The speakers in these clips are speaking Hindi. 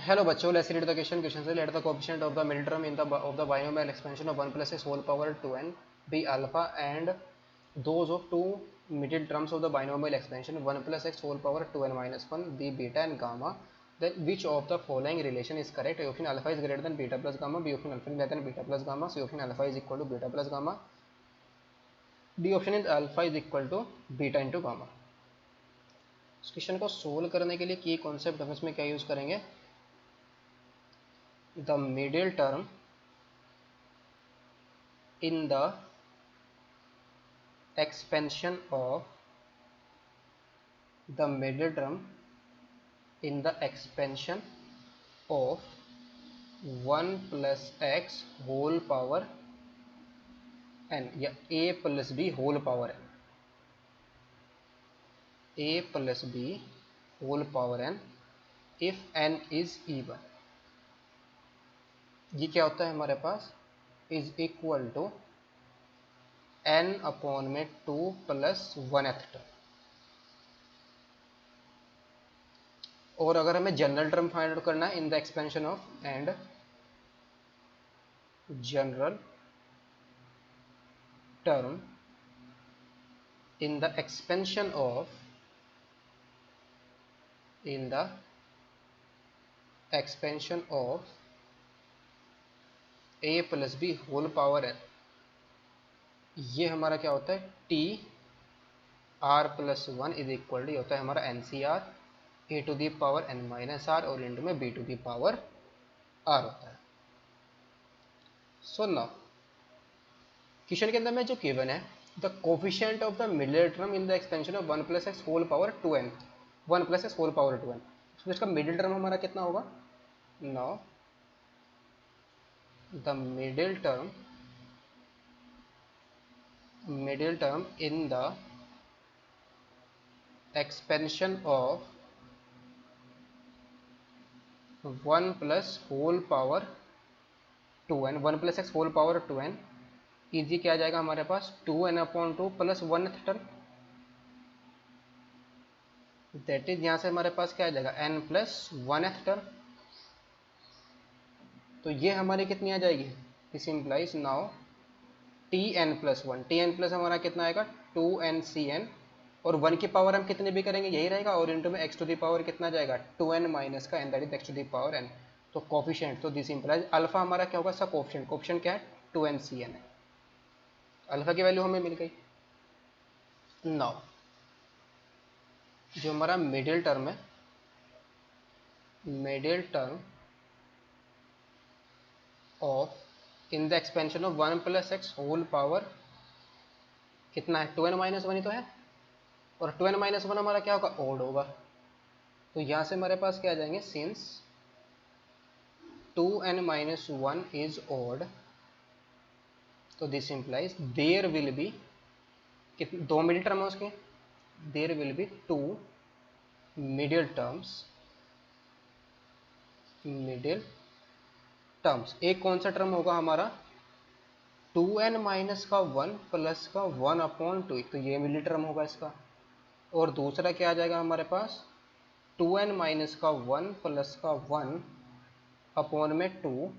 Hello बच्चों, let's read the question से let the coefficient of the middle term in the of the binomial expansion of 1 plus x whole power 2n be alpha and those of two middle terms of the binomial expansion 1 plus x whole power 2n minus 1 be beta and gamma. Then which of the following relation is correct? A option alpha is greater than beta plus gamma, B option alpha is greater than beta plus gamma, C option alpha is equal to beta plus gamma, D option is alpha is equal to beta into gamma. इस क्वेश्चन को सोल्व करने के लिए की कॉन्सेप्ट हम इसमें क्या यूज करेंगे? The middle term in the expansion of the middle term in the expansion of 1 plus x whole power n या a plus b whole power n, a plus b whole power n if n is even. ये क्या होता है हमारे पास? Is equal to n upon में 2 प्लस 1th टर्म. और अगर हमें जनरल टर्म फाइंड आउट करना है in the expansion of and general term in the expansion of a plus b whole power n, ये हमारा क्या होता है? T r plus 1 is equal to होता है हमारा n C r a to the power n minus r और इंटू में b to the power r होता है. सो नाउ क्वेश्चन के अंदर में जो गिवन है the coefficient of the middle term in the expansion of 1 plus x whole power 2n, 1 plus x whole power 2n. तो इसका मिडिल टर्म हमारा कितना होगा? Now the middle term in the expansion of 1 plus whole power 2n, 1 plus x whole power 2n easy क्या आ जाएगा हमारे पास? 2n upon 2 plus 1th term, that is यहाँ से हमारे पास क्या आ जाएगा? n plus 1th term. तो ये हमारी कितनी आ जाएगी? This implies now tn plus 1, tn plus हमारा कितना आएगा? 2ncn और 1 की पावर हम कितने भी करेंगे यही रहेगा और इनटू में x टू दी पावर कितना जाएगा? 2n माइनस का n, that is x to the power n. तो कोफिशिएंट, तो दिस इंप्लाइज अल्फा हमारा क्या होगा? इसका कोफिशिएंट, कोफिशिएंट क्या है? 2ncn है. अल्फा की वैल्यू हमें मिल गई. नाउ जो हमारा मिडिल टर्म है, middle term of in the expansion of 1 plus x whole power कितना है? 2n माइनस 1 ही तो है और 2n माइनस 1 हमारा क्या होगा? ओड होगा. तो यहां से हमारे पास क्या आ जाएंगे? Since 2n minus 1 is odd, तो this implies there will be कितने? दो मिडिल टर्म है उसके, there will be 2 middle terms. एक कौन सा टर्म होगा हमारा? 2n माइनस का 1 प्लस का 1 अपॉन 2, तो ये मिडिल टर्म होगा इसका. और दूसरा क्या आ जाएगा हमारे पास? 2n माइनस का 1 प्लस का 1 अपॉन में 2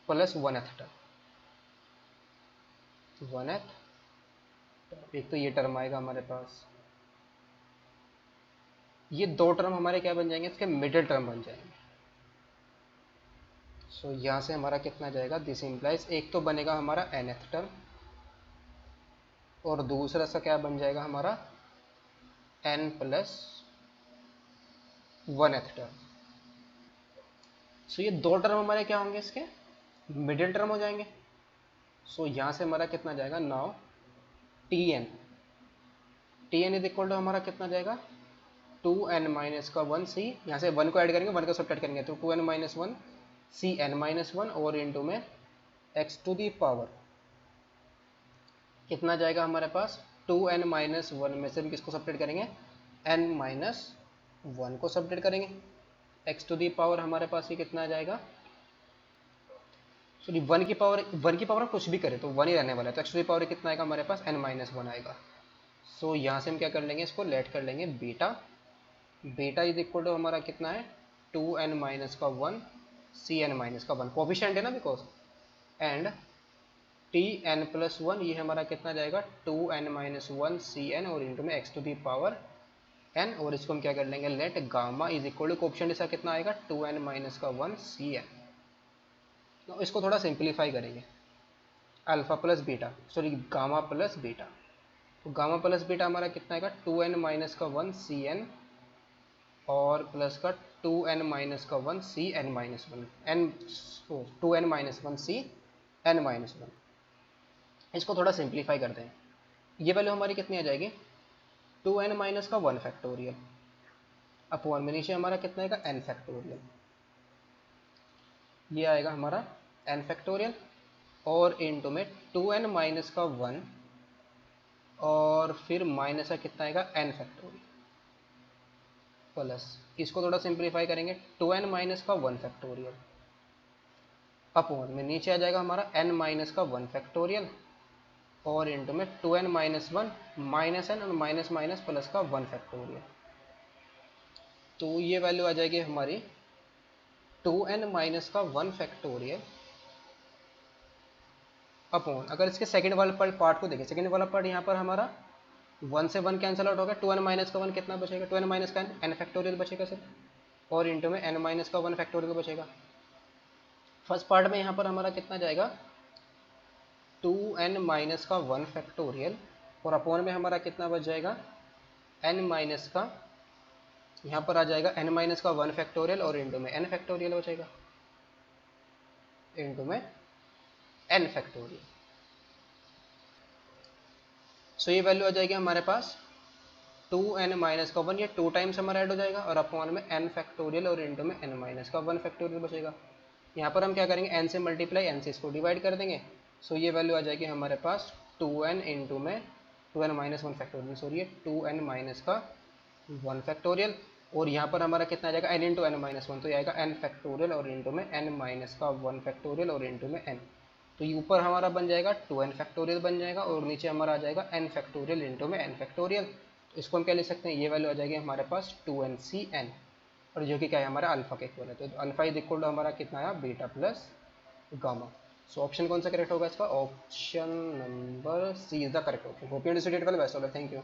प्लस 1th टर्म, 1th. एक तो ये टर्म आएगा हमारे पास. ये दो टर्म हमारे क्या बन जाएंगे? इसके मिडिल टर्म बन जाएंगे. सो यहाँ से हमारा कितना जाएगा? दिस इंप्लाइज एक तो बनेगा हमारा nth टर्म और दूसरा सा क्या बन जाएगा हमारा? n plus 1th term. सो ये दो टर्म हमारे क्या होंगे? इसके मिडिल टर्म हो जाएंगे. सो यहाँ से हमारा कितना जाएगा? Now tn is equal to हमारा कितना जाएगा? 2n माइनस का 1 c, यहाँ से 1 को ऐड करेंगे, 1 को सब्ट्रैक्ट करेंगे तो 2n माइनस 1 cn माइनस 1 और इंटू में x टू दी पावर कितना जाएगा हमारे पास? 2n माइनस 1 में से हम किसको सब्ट्रैक्ट करेंगे? n माइनस 1 को सब्ट्रैक्ट करेंगे. x टू दी पावर हमारे पास ये कितना आ जाएगा? सॉरी 1 की पावर हम कुछ भी करें तो 1 ही रहने वाला है, तो x टू दी पावर कितना आएगा हमारे पास? n माइनस 1 आएगा. सो यहाँ से हम क्या कर लेंगे? इसको लेट कर लेंगे beta. Beta is equal to हमारा कितना है? 2n-1 Cn-1 कोफिशिएंट है ना बिकॉज, एंड Tn+1 ये हमारा कितना जाएगा 2n-1 Cn और इंटू में x to the power n, और इसको हम क्या कर लेंगे let gamma is equal to coefficient इसका कितना आएगा 2n-1 Cn। तो इसको थोड़ा सिंप्लीफाई करेंगे, alpha plus beta sorry gamma plus beta, तो गामा प्लस बीटा हमारा कितना आएगा 2n-1 Cn और प्लस का 2n-1 Cn-1 n 2n-1 Cn-1। इसको थोड़ा सिंप्लीफाई करते हैं, ये वैल्यू हमारी कितनी आ जाएगी 2n-1 फैक्टोरियल अपॉन में नीचे हमारा कितना आएगा n फैक्टोरियल, ये आएगा हमारा n फैक्टोरियल और इनटू में 2n-1 और फिर माइनस का कितना आएगा n फैक्टोरियल प्लस, इसको थोड़ा सिंप्लीफाई करेंगे 2n-1 फैक्टोरियल अपॉन में नीचे आ जाएगा हमारा n-1 फैक्टोरियल और इनटू में 2n-1 माइनस n और माइनस माइनस प्लस का 1 फैक्टोरियल, तो ये वैल्यू आ जाएगी हमारी 2n-1 फैक्टोरियल अपॉन, अगर इसके सेकंड वाला पार्ट को देखें, सेकंड वाला पार्ट यहाँ पर हमारा 1 से 1 कैंसिल आउट हो गया, 2n-1 कितना बचेगा 2n का n फैक्टोरियल बचेगा सिर्फ और इनटू में n-1 फैक्टोरियल बचेगा। फर्स्ट पार्ट में यहाँ पर हमारा कितना जाएगा 2n-1 फैक्टोरियल और अपॉन में हमारा कितना बच जाएगा n- का, यहाँ पर आ जाएगा n-1 फैक्टोरियल और इनटू में n फैक्टोरियल बचेगा इनटू में n फैक्टोरियल। सो ये वैल्यू आ जाएगी हमारे पास 2n-1, ये 2 टाइम्स हमारा ऐड हो जाएगा और अपॉन में n फैक्टोरियल और इनटू में n-1 फैक्टोरियल बचेगा। यहाँ पर हम क्या करेंगे n से मल्टीप्लाई n से इसको डिवाइड कर देंगे, सो ये वैल्यू आ जाएगी हमारे पास 2n इंटू में 2n-1 factorial sorry 2n-1 factorial और यहाँ पर हमारा कितना आ जाएगा n इंटू n-1, तो ये आएगा n फैक्टोरियल और इंटू में n-1 फैक्टोरियल और इंटू में n, तो ये ऊपर हमारा बन जाएगा 2n फैक्टोरियल बन जाएगा और नीचे हमारा आ जाएगा n फैक्टोरियल इंटू में n फैक्टोरियल, तो इसको हम क्या लिख सकते हैं, ये वैल्यू आ जाएगी हमारे पास 2nCn और जो कि क्या है हमारा अल्फा के इक्वल है, तो अल्फा इज इक्वल टू हमारा कितना आया beta plus gamma. So option कौन सा करेक्ट होगा इसका, option number C is the correct option. Hope you understood it well, best of luck, thank you.